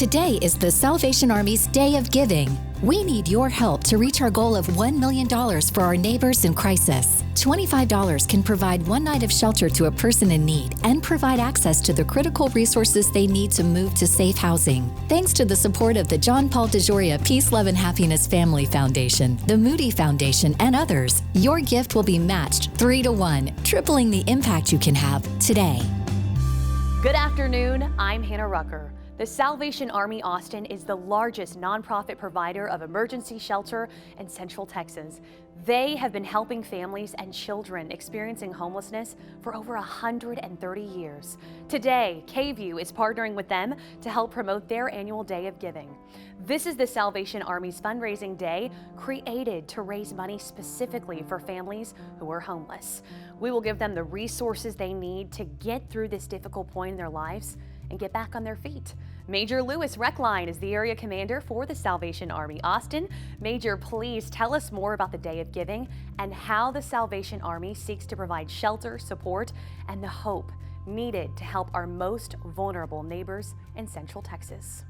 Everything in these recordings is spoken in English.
Today is the Salvation Army's Day of Giving. We need your help to reach our goal of $1 million for our neighbors in crisis. $25 can provide one night of shelter to a person in need and provide access to the critical resources they need to move to safe housing. Thanks to the support of the John Paul DeJoria Peace, Love, and Happiness Family Foundation, the Moody Foundation, and others, your gift will be matched 3-to-1, tripling the impact you can have today. Good afternoon, I'm Hannah Rucker. The Salvation Army Austin is the largest nonprofit provider of emergency shelter in Central Texas. They have been helping families and children experiencing homelessness for over 130 years. Today, KVUE is partnering with them to help promote their annual Day of Giving. This is the Salvation Army's fundraising day, created to raise money specifically for families who are homeless. We will give them the resources they need to get through this difficult point in their lives and get back on their feet. Major Lewis Reckline is the area commander for the Salvation Army Austin. Major, please tell us more about the Day of Giving and how the Salvation Army seeks to provide shelter, support, and the hope needed to help our most vulnerable neighbors in Central Texas.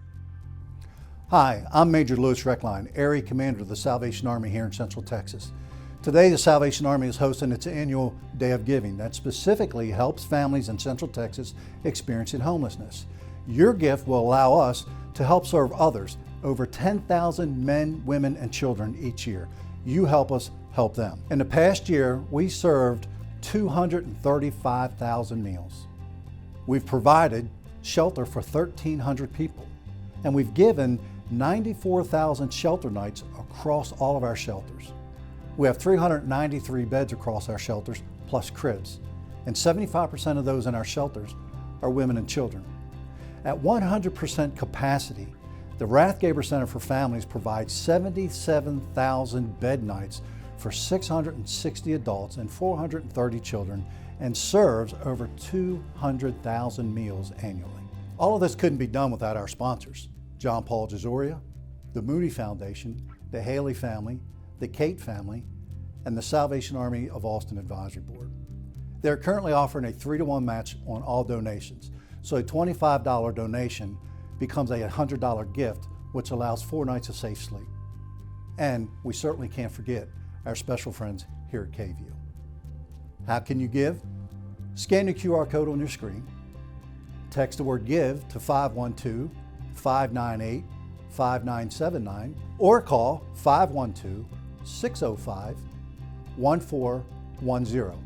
Hi, I'm Major Lewis Reckline, area commander of the Salvation Army here in Central Texas. Today, the Salvation Army is hosting its annual Day of Giving that specifically helps families in Central Texas experiencing homelessness. Your gift will allow us to help serve others, over 10,000 men, women, and children each year. You help us help them. In the past year, we served 235,000 meals. We've provided shelter for 1,300 people, and we've given 94,000 shelter nights across all of our shelters. We have 393 beds across our shelters, plus cribs, and 75% of those in our shelters are women and children. At 100% capacity, the Rathgaber Center for Families provides 77,000 bed nights for 660 adults and 430 children and serves over 200,000 meals annually. All of this couldn't be done without our sponsors: John Paul DeJoria, the Moody Foundation, the Haley family, the Kate family, and the Salvation Army of Austin Advisory Board. They're currently offering a 3-to-1 match on all donations, so a $25 donation becomes a $100 gift, which allows 4 nights of safe sleep. And we certainly can't forget our special friends here at KVUE. How can you give? Scan the QR code on your screen, text the word GIVE to 512-598-5979, or call 512-605-1410.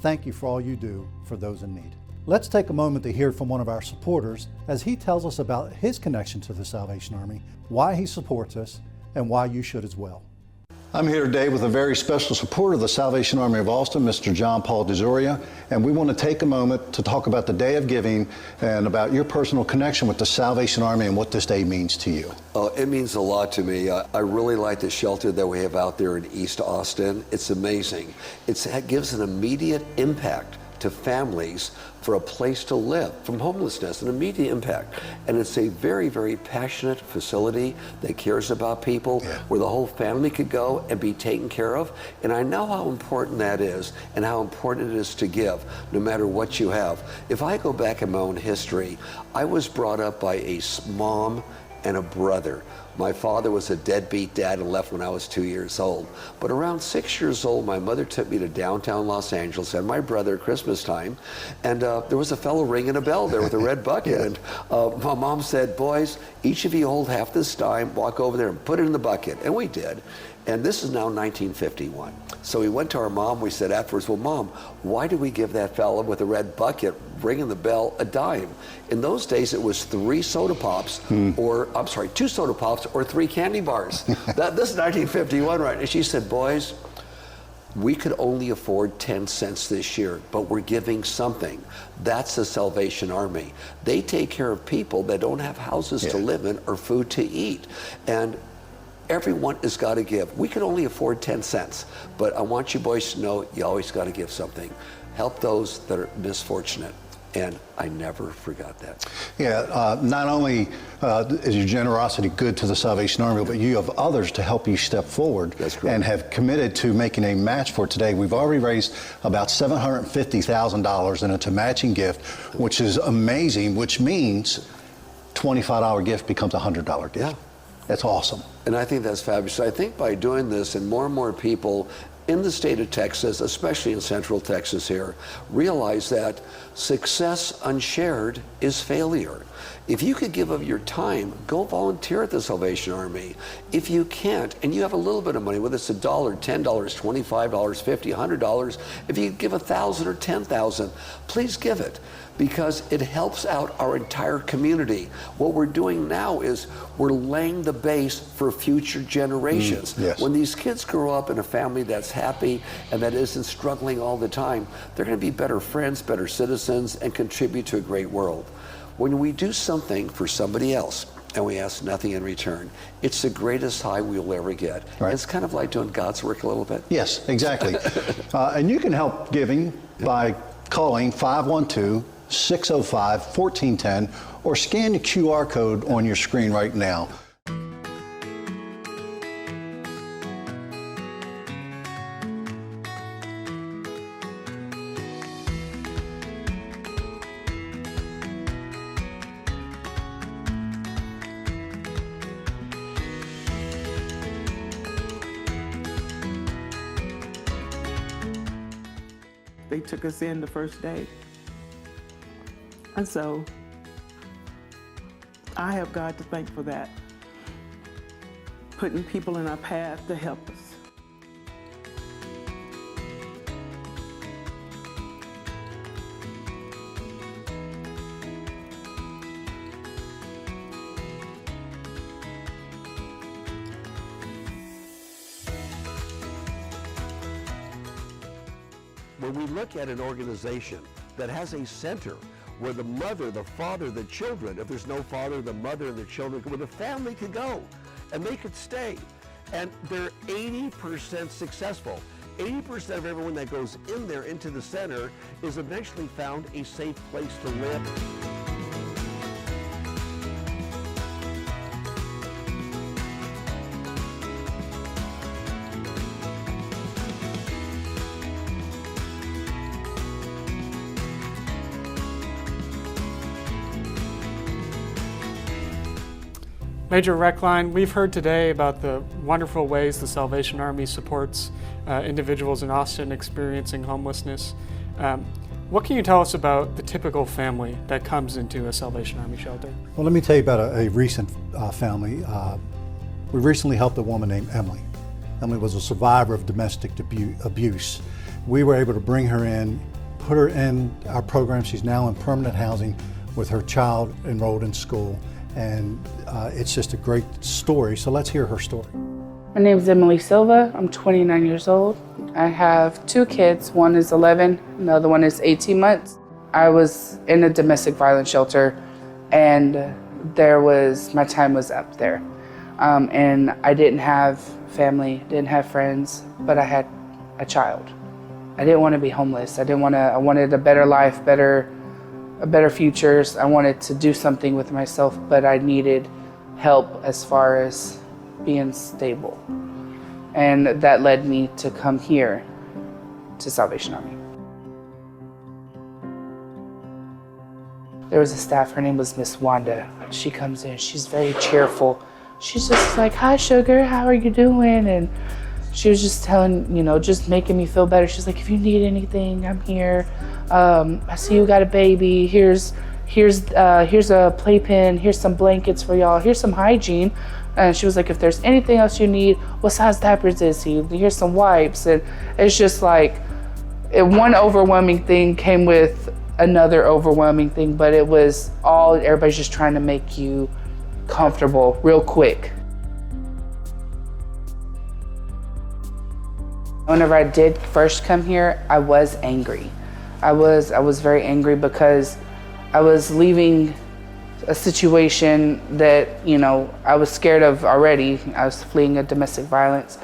Thank you for all you do for those in need. Let's take a moment to hear from one of our supporters as he tells us about his connection to the Salvation Army, why he supports us, and why you should as well. I'm here today with a very special supporter of the Salvation Army of Austin, Mr. John Paul DeJoria, and we want to take a moment to talk about the Day of Giving and about your personal connection with the Salvation Army and what this day means to you. It means a lot to me. I really like the shelter that we have out there in East Austin. It's amazing. It gives an immediate impact to families for a place to live from homelessness, an immediate impact. And it's a very, very passionate facility that cares about people, where the whole family could go and be taken care of. And I know how important that is and how important it is to give, no matter what you have. If I go back in my own history, I was brought up by a mom and a brother. My father was a deadbeat dad and left when I was 2 years old. But around 6 years old, my mother took me to downtown Los Angeles and my brother at Christmas time. And there was a fellow ringing a bell there with a red bucket. And my mom said, "Boys, each of you hold half this dime, walk over there and put it in the bucket." And we did. And this is now 1951. So we went to our mom, we said afterwards, "Well, Mom, why did we give that fellow with a red bucket ringing the bell a dime?" In those days, it was 3 soda pops, or I'm sorry, 2 soda pops or 3 candy bars. This is 1951, right? And she said, "Boys, we could only afford 10 cents this year, but we're giving something." That's the Salvation Army. They take care of people that don't have houses to live in or food to eat. And everyone has got to give. We can only afford 10 cents, but I want you boys to know you always got to give something. Help those that are misfortunate. And I never forgot that. Yeah, not only is your generosity good to the Salvation Army, but you have others to help you step forward. That's correct. And have committed to making a match for today. We've already raised about $750,000, and it's a matching gift, which is amazing, which means $25 gift becomes a $100 gift. Yeah. That's awesome. And I think that's fabulous. I think by doing this, and more people in the state of Texas, especially in Central Texas here, realize that success unshared is failure. If you could give of your time, go volunteer at the Salvation Army. If you can't, and you have a little bit of money, whether it's $1, $10, $25, $50, $100, if you give 1,000 or 10,000, please give it, because it helps out our entire community. What we're doing now is we're laying the base for future generations. Yes. When these kids grow up in a family that's happy and that isn't struggling all the time, they're going to be better friends, better citizens, and contribute to a great world. When we do something for somebody else and we ask nothing in return, it's the greatest high we'll ever get. Right. It's kind of like doing God's work a little bit. Yes, exactly. And you can help giving by calling 512-605-1410 or scan the QR code on your screen right now. They took us in the first day. And so I have God to thank for that, putting people in our path to help us. When we look at an organization that has a center where the mother, the father, the children, if there's no father, the mother and the children, where the family could go and they could stay, and they're 80% successful. 80% of everyone that goes in there into the center is eventually found a safe place to live. Major Rec Line, we've heard today about the wonderful ways the Salvation Army supports individuals in Austin experiencing homelessness. What can you tell us about the typical family that comes into a Salvation Army shelter? Well, let me tell you about a recent family. We recently helped a woman named Emily. Emily was a survivor of domestic abuse. We were able to bring her in, put her in our program. She's now in permanent housing with her child enrolled in school. And it's just a great story, so let's hear her story. My name is Emily Silva. I'm 29 years old. I have two kids. One is 11, and the other one is 18 months. I was in a domestic violence shelter, and my time was up there. And I didn't have family, didn't have friends, but I had a child. I didn't want to be homeless. I wanted a better life, better futures. I wanted to do something with myself, but I needed help as far as being stable. And that led me to come here to Salvation Army. There was a staff, her name was Miss Wanda. She comes in, she's very cheerful. She's just like, "Hi sugar, how are you doing?" And she was just telling, just making me feel better. She's like, "If you need anything, I'm here. I see you got a baby. Here's a playpen. Here's some blankets for y'all. Here's some hygiene." And she was like, "If there's anything else you need, what size diapers is he? Here's some wipes." And it's just like, one overwhelming thing came with another overwhelming thing, but it was everybody's just trying to make you comfortable real quick. Whenever I did first come here, I was angry. I was very angry because I was leaving a situation that, I was scared of already. I was fleeing a domestic violence,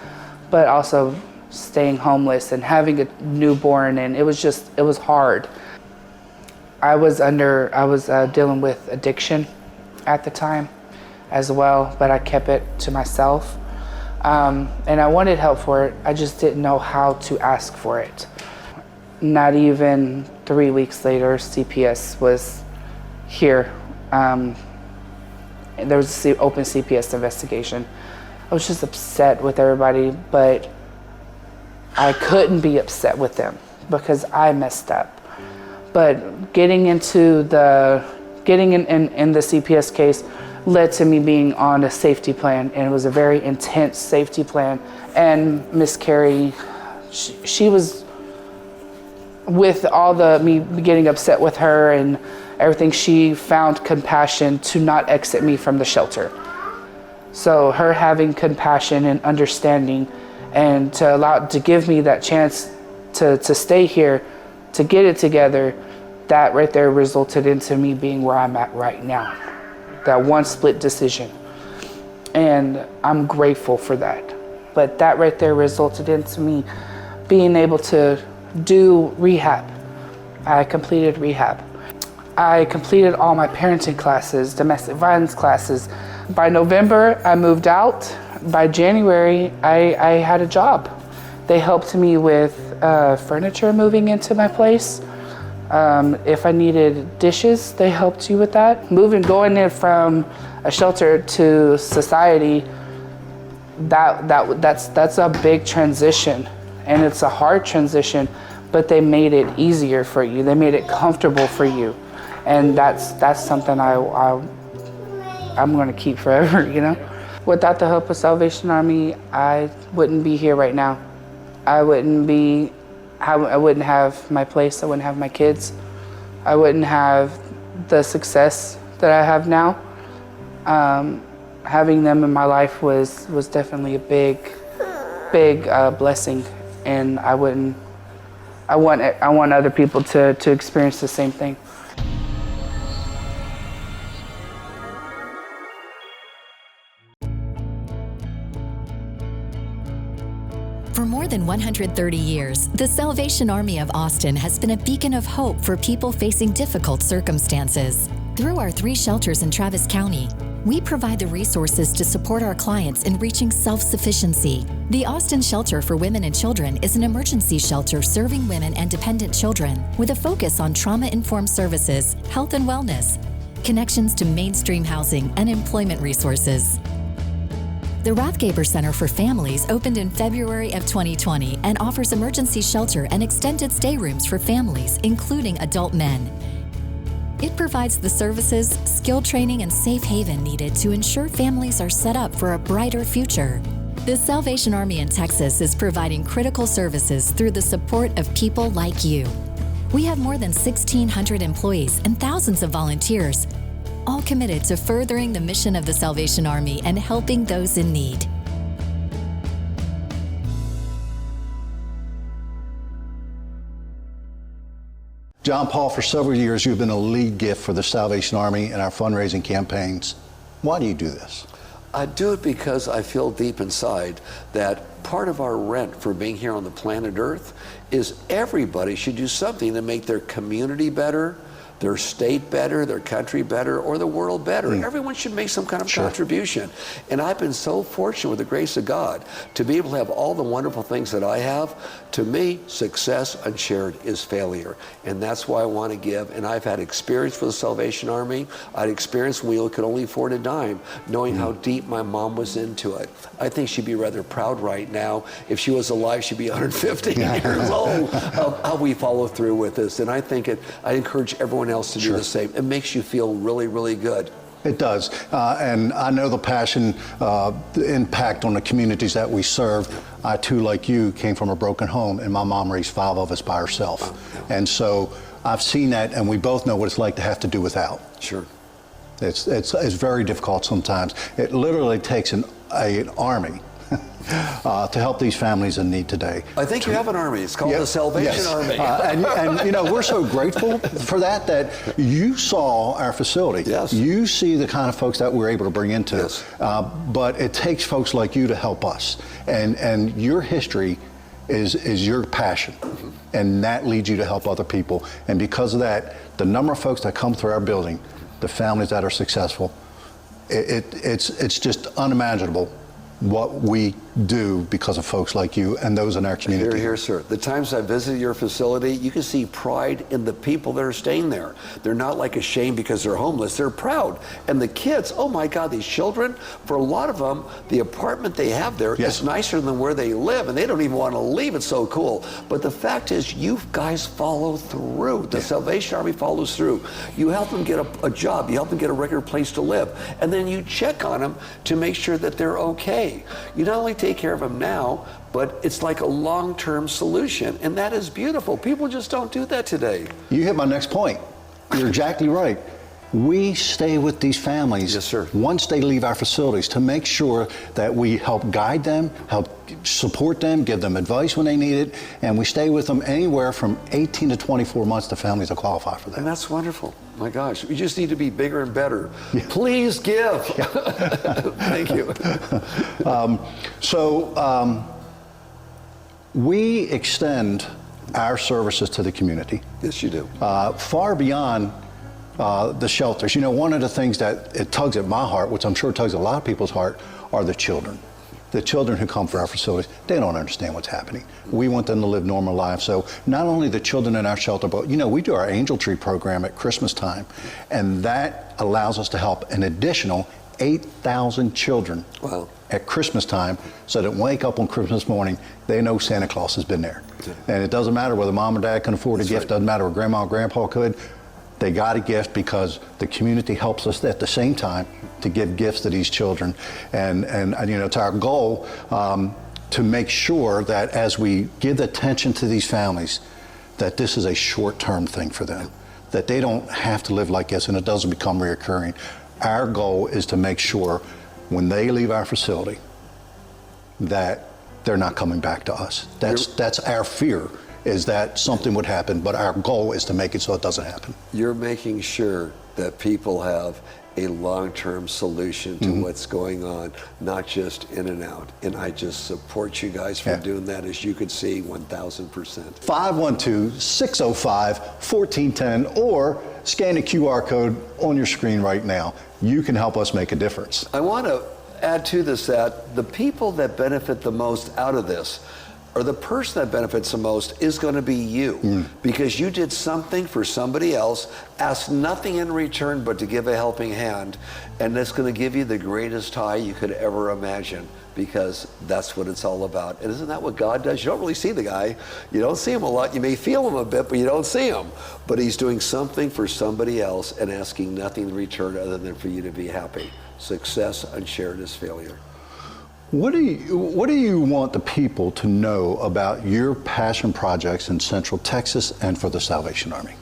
but also staying homeless and having a newborn, and it was hard. I was dealing with addiction at the time as well, but I kept it to myself. And I wanted help for it. I just didn't know how to ask for it. Not even 3 weeks later, CPS was here. and there was an open CPS investigation. I was just upset with everybody, but I couldn't be upset with them because I messed up. But getting in the CPS case led to me being on a safety plan, and it was a very intense safety plan. And Miss Carrie, she was, with all me getting upset with her and everything, she found compassion to not exit me from the shelter. So her having compassion and understanding, and to give me that chance to stay here, to get it together, that right there resulted into me being where I'm at right now. That one split decision. And I'm grateful for that. But that right there resulted into me being able to do rehab. I completed rehab. I completed all my parenting classes, domestic violence classes. By November, I moved out. By January, I had a job. They helped me with furniture moving into my place. If I needed dishes, they helped you with that. Going in from a shelter to society, that's a big transition, and it's a hard transition, but they made it easier for you. They made it comfortable for you, and that's something I'm going to keep forever, you know. Without the help of Salvation Army, I wouldn't be here right now. I wouldn't have my place. I wouldn't have my kids. I wouldn't have the success that I have now. Having them in my life was definitely a big blessing, and I want other people to experience the same thing. For more than 130 years, the Salvation Army of Austin has been a beacon of hope for people facing difficult circumstances. Through our 3 shelters in Travis County, we provide the resources to support our clients in reaching self-sufficiency. The Austin Shelter for Women and Children is an emergency shelter serving women and dependent children with a focus on trauma-informed services, health and wellness, connections to mainstream housing, and employment resources. The Rathgaber Center for Families opened in February of 2020 and offers emergency shelter and extended stay rooms for families, including adult men. It provides the services, skill training, and safe haven needed to ensure families are set up for a brighter future. The Salvation Army in Texas is providing critical services through the support of people like you. We have more than 1,600 employees and thousands of volunteers, all committed to furthering the mission of the Salvation Army and helping those in need. John Paul, for several years, you've been a lead gift for the Salvation Army in our fundraising campaigns. Why do you do this? I do it because I feel deep inside that part of our rent for being here on the planet Earth is everybody should do something to make their community better, their state better, their country better, or the world better. Everyone should make some kind of contribution. And I've been so fortunate with the grace of God to be able to have all the wonderful things that I have. To me, success unshared is failure. And that's why I want to give. And I've had experience with the Salvation Army. I had experience when we could only afford a dime, knowing how deep my mom was into it. I think she'd be rather proud right now. If she was alive, she'd be 150 years old of how we follow through with this. And I think I encourage everyone else to do the same. It makes you feel really, really good. It does, and I know the passion, the impact on the communities that we serve. I too, like you, came from a broken home, and my mom raised 5 of us by herself. And so I've seen that, and we both know what it's like to have to do without. Sure. It's very difficult sometimes. It literally takes an army to help these families in need today. I think you have an army. It's called the Salvation Army. And you know, we're so grateful for that you saw our facility. Yes. You see the kind of folks that we're able to bring into it. But it takes folks like you to help us. And your history is your passion. And that leads you to help other people. And because of that, the number of folks that come through our building, the families that are successful, it's just unimaginable what we do because of folks like you and those in our community. Here, sir. The times I visited your facility, you can see pride in the people that are staying there. They're not like ashamed because they're homeless. They're proud. And the kids, oh my God, these children, for a lot of them, the apartment they have there is nicer than where they live, and they don't even want to leave. It's so cool. But the fact is, you guys follow through. The Salvation Army follows through. You help them get a job. You help them get a regular place to live. And then you check on them to make sure that they're okay. You not only take care of them now, but it's like a long-term solution, and that is beautiful. People just don't do that today. You hit my next point. You're exactly right. We stay with these families once they leave our facilities to make sure that we help guide them, help support them, give them advice when they need it, and we stay with them anywhere from 18 to 24 months to families that qualify for that. And that's wonderful. My gosh, we just need to be bigger and better. Please give. Thank you. We extend our services to the community. Yes, you do. Far beyond the shelters. You know, one of the things that it tugs at my heart, which I'm sure tugs at a lot of people's heart, are the children. The children who come for our facilities, they don't understand what's happening. We want them to live normal lives. So not only the children in our shelter, but you know, we do our Angel Tree program at Christmas time, and that allows us to help an additional 8,000 children at Christmas time, so that when they wake up on Christmas morning, they know Santa Claus has been there. And it doesn't matter whether mom or dad can afford a gift, doesn't matter whether grandma or grandpa could. They got a gift because the community helps us at the same time to give gifts to these children. And you know, it's our goal to make sure that as we give attention to these families, that this is a short-term thing for them, that they don't have to live like this and it doesn't become reoccurring. Our goal is to make sure when they leave our facility that they're not coming back to us. That's our fear, is that something would happen, but our goal is to make it so it doesn't happen. You're making sure that people have a long-term solution to what's going on, not just in and out. And I just support you guys for doing that, as you could see, 1,000%. 512-605-1410, or scan the QR code on your screen right now. You can help us make a difference. I want to add to this that the people that benefit the most out of this, or the person that benefits the most, is going to be you, because you did something for somebody else, asked nothing in return but to give a helping hand, and that's going to give you the greatest high you could ever imagine, because that's what it's all about. And isn't that what God does? You don't really see the guy. You don't see him a lot. You may feel him a bit, but you don't see him. But he's doing something for somebody else and asking nothing in return other than for you to be happy. Success unshared is failure. What do you want the people to know about your passion projects in Central Texas and for the Salvation Army?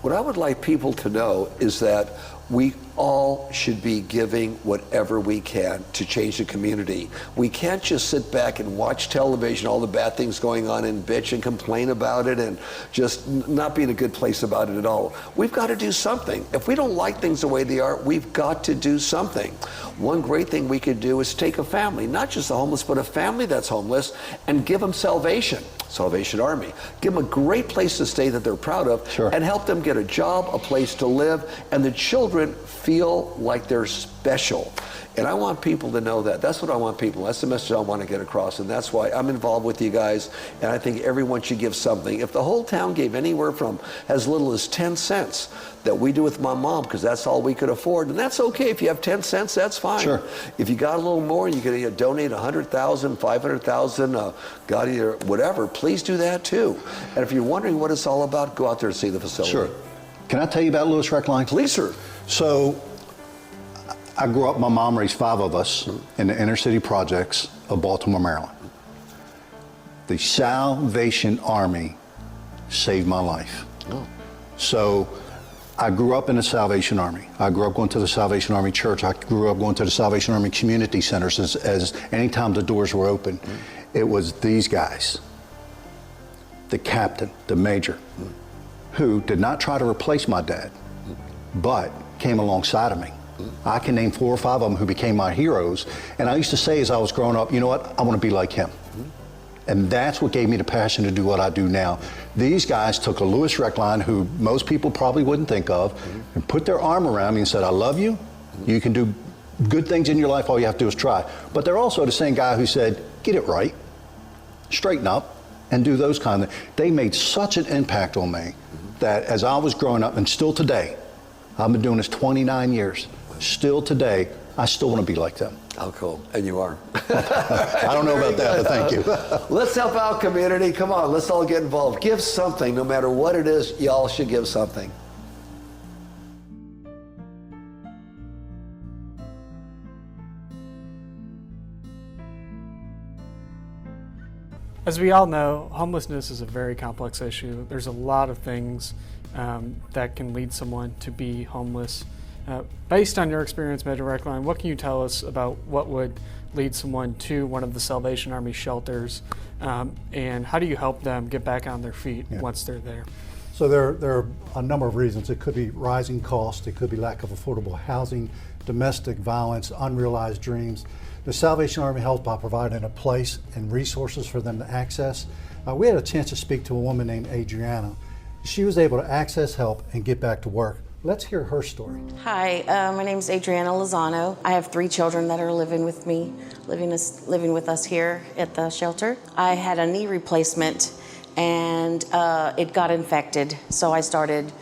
What I would like people to know is that we all should be giving whatever we can to change the community. We can't just sit back and watch television, all the bad things going on, and bitch and complain about it and just not be in a good place about it at all. We've got to do something. If we don't like things the way they are, we've got to do something. One great thing we could do is take a family, not just the homeless, but a family that's homeless, and give them salvation. Salvation Army. Give them a great place to stay that they're proud of, and help them get a job, a place to live, and the children feel like they're special. And I want people to know that. That's what I want people. That's the message I want to get across, and that's why I'm involved with you guys, and I think everyone should give something. If the whole town gave anywhere from as little as 10 cents that we do with my mom, because that's all we could afford, and that's okay. If you have 10 cents, that's fine. If you got a little more, you could donate 100,000, 500,000, God, either whatever, please do that too. And if you're wondering what it's all about, go out there and see the facility. Can I tell you about Lewis Rec Line? Please, sir. So, I grew up, my mom raised 5 of us in the inner city projects of Baltimore, Maryland. The Salvation Army saved my life. So, I grew up in the Salvation Army. I grew up going to the Salvation Army Church. I grew up going to the Salvation Army community centers as anytime the doors were open. It was these guys, the captain, the major, who did not try to replace my dad, but came alongside of me. I can name 4 or 5 of them who became my heroes. And I used to say as I was growing up, you know what, I want to be like him. And that's what gave me the passion to do what I do now. These guys took a Lewis Rec Line, who most people probably wouldn't think of, and put their arm around me and said, I love you. You can do good things in your life, all you have to do is try. But they're also the same guy who said, get it right, straighten up, and do those kind of things. They made such an impact on me that as I was growing up, and still today, I've been doing this 29 years, still today, I still want to be like them. How cool. And you are. I don't know about that, but thank you. Let's help out, community. Come on, let's all get involved. Give something. No matter what it is, y'all should give something. As we all know, homelessness is a very complex issue. There's a lot of things that can lead someone to be homeless. Based on your experience, Major Reckline, what can you tell us about what would lead someone to one of the Salvation Army shelters, and how do you help them get back on their feet once they're there? So there are a number of reasons. It could be rising costs, it could be lack of affordable housing, domestic violence, unrealized dreams. The Salvation Army helps by providing a place and resources for them to access. We had a chance to speak to a woman named Adriana. She was able to access help and get back to work. Let's hear her story. Hi, my name is Adriana Lozano. I have 3 children that are living with me, living with us here at the shelter. I had a knee replacement and it got infected, so I started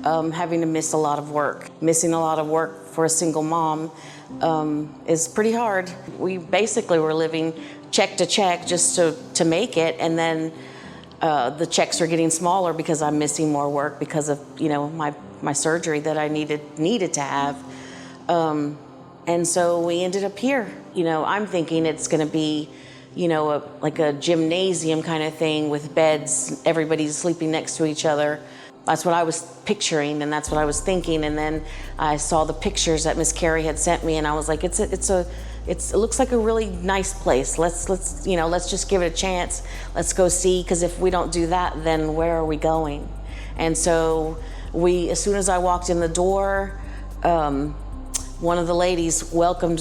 having to miss a lot of work. Missing a lot of work for a single mom is pretty hard. We basically were living check to check just to make it, and then the checks are getting smaller because I'm missing more work because of my surgery that I needed to have. And so we ended up here. I'm thinking it's going to be, like a gymnasium kind of thing with beds, everybody's sleeping next to each other. That's what I was picturing, and that's what I was thinking. And then I saw the pictures that Miss Carrie had sent me, and I was like, it looks like a really nice place. Let's just give it a chance. Let's go see, because if we don't do that, then where are we going? And so as soon as I walked in the door, one of the ladies welcomed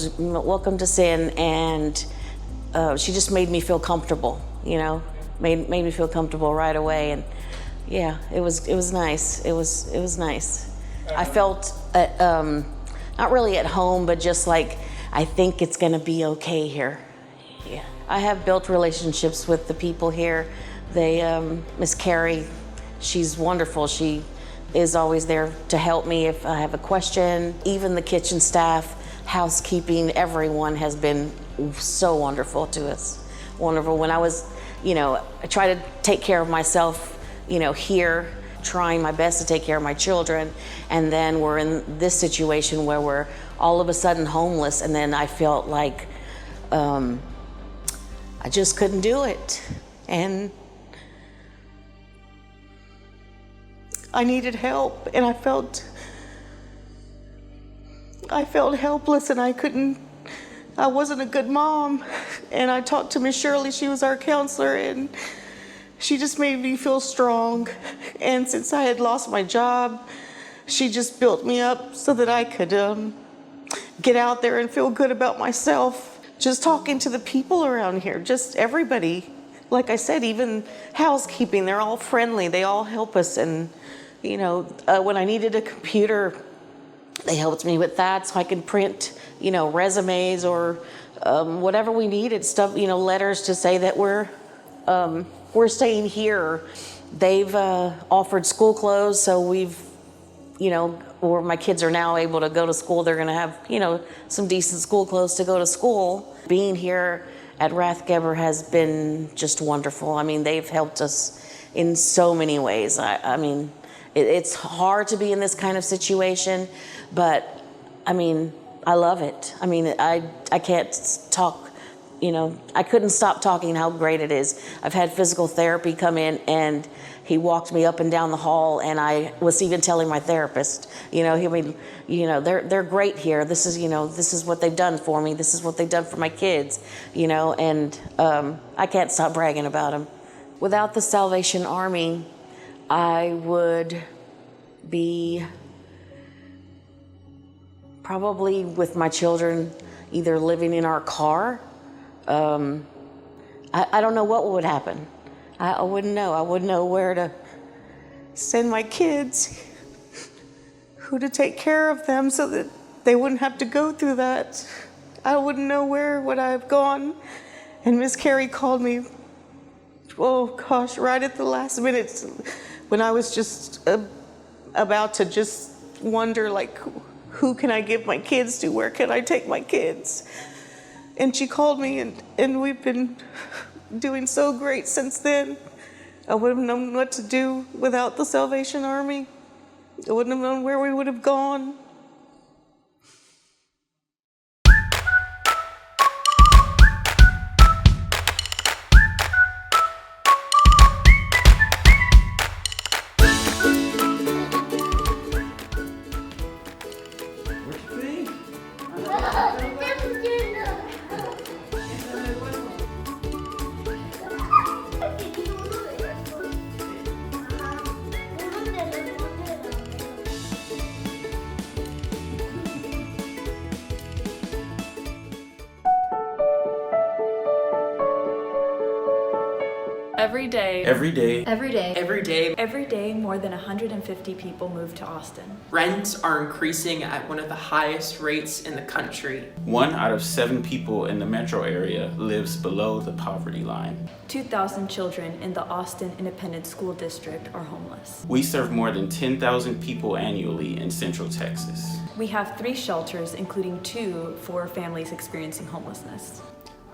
us in, and she just made me feel comfortable. Made me feel comfortable right away, and yeah, it was nice. It was nice. I felt not really at home, but just like I think it's gonna be okay here. Yeah, I have built relationships with the people here. Miss Carrie, she's wonderful. She is always there to help me if I have a question. Even the kitchen staff, housekeeping, everyone has been so wonderful to us. Wonderful. When I was, I try to take care of myself, here, trying my best to take care of my children, and then we're in this situation where we're all of a sudden homeless, and then I felt like I just couldn't do it, and I needed help, and I felt helpless, and I wasn't a good mom. And I talked to Miss Shirley, she was our counselor, and she just made me feel strong. And since I had lost my job, she just built me up so that I could get out there and feel good about myself. Just talking to the people around here, just everybody. Like I said, even housekeeping, they're all friendly, they all help us. And when I needed a computer, they helped me with that so I could print, resumes or whatever we needed, stuff, letters to say that we're staying here. They've offered school clothes, so we've, or my kids are now able to go to school. They're gonna have, some decent school clothes to go to school. Being here at Rathgeber has been just wonderful. I mean, they've helped us in so many ways. I mean, it's hard to be in this kind of situation, but I mean, I love it. I mean, I can't talk, I couldn't stop talking how great it is. I've had physical therapy come in, and he walked me up and down the hall, and I was even telling my therapist, they're great here. This is what they've done for me. This is what they've done for my kids, and I can't stop bragging about them. Without the Salvation Army, I would be probably with my children, either living in our car. I don't know what would happen. I wouldn't know. I wouldn't know where to send my kids, who to take care of them so that they wouldn't have to go through that. I wouldn't know where would I have gone. And Miss Carrie called me, oh gosh, right at the last minute when I was just about to just wonder, like, who can I give my kids to? Where can I take my kids? And she called me, and we've been doing so great since then. I wouldn't have known what to do without the Salvation Army. I wouldn't have known where we would have gone. Every day. Every day. Every day. Every day. Every day, more than 150 people move to Austin. Rents are increasing at one of the highest rates in the country. 1 out of 7 people in the metro area lives below the poverty line. 2,000 children in the Austin Independent School District are homeless. We serve more than 10,000 people annually in Central Texas. We have 3 shelters, including 2 for families experiencing homelessness.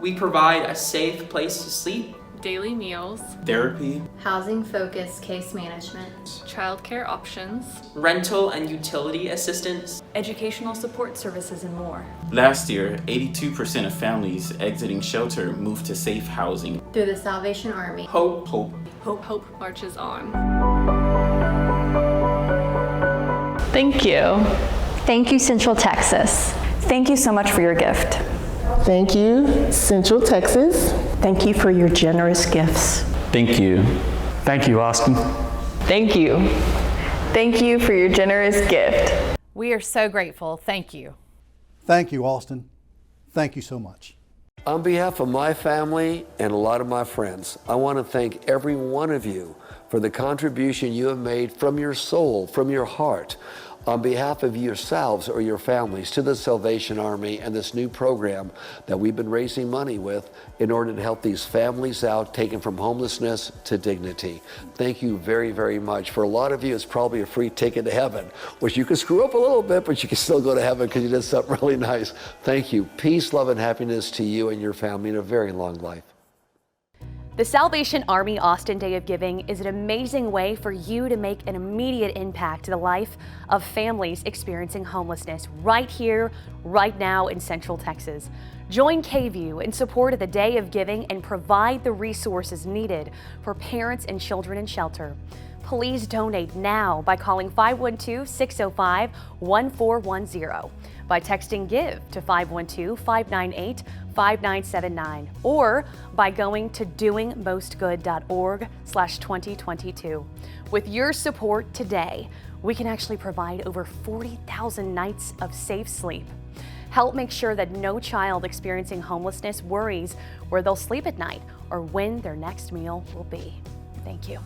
We provide a safe place to sleep, daily meals, therapy, housing-focused case management, childcare options, rental and utility assistance, educational support services, and more. Last year, 82% of families exiting shelter moved to safe housing. Through the Salvation Army, Hope, hope, hope, hope marches on. Thank you. Thank you, Central Texas. Thank you so much for your gift. Thank you, Central Texas. Thank you for your generous gifts. Thank you. Thank you, Austin. Thank you. Thank you for your generous gift. We are so grateful. Thank you. Thank you, Austin. Thank you so much. On behalf of my family and a lot of my friends, I want to thank every one of you for the contribution you have made from your soul, from your heart, on behalf of yourselves or your families to the Salvation Army and this new program that we've been raising money with in order to help these families out, taken from homelessness to dignity. Thank you very, very much. For a lot of you, it's probably a free ticket to heaven, which you can screw up a little bit, but you can still go to heaven because you did something really nice. Thank you. Peace, love, and happiness to you and your family in a very long life. The Salvation Army Austin Day of Giving is an amazing way for you to make an immediate impact to the life of families experiencing homelessness right here, right now in Central Texas. Join KVUE in support of the Day of Giving and provide the resources needed for parents and children in shelter. Please donate now by calling 512-605-1410, by texting GIVE to 512-598-5979, or by going to doingmostgood.org/2022. With your support today, we can actually provide over 40,000 nights of safe sleep. Help make sure that no child experiencing homelessness worries where they'll sleep at night or when their next meal will be. Thank you.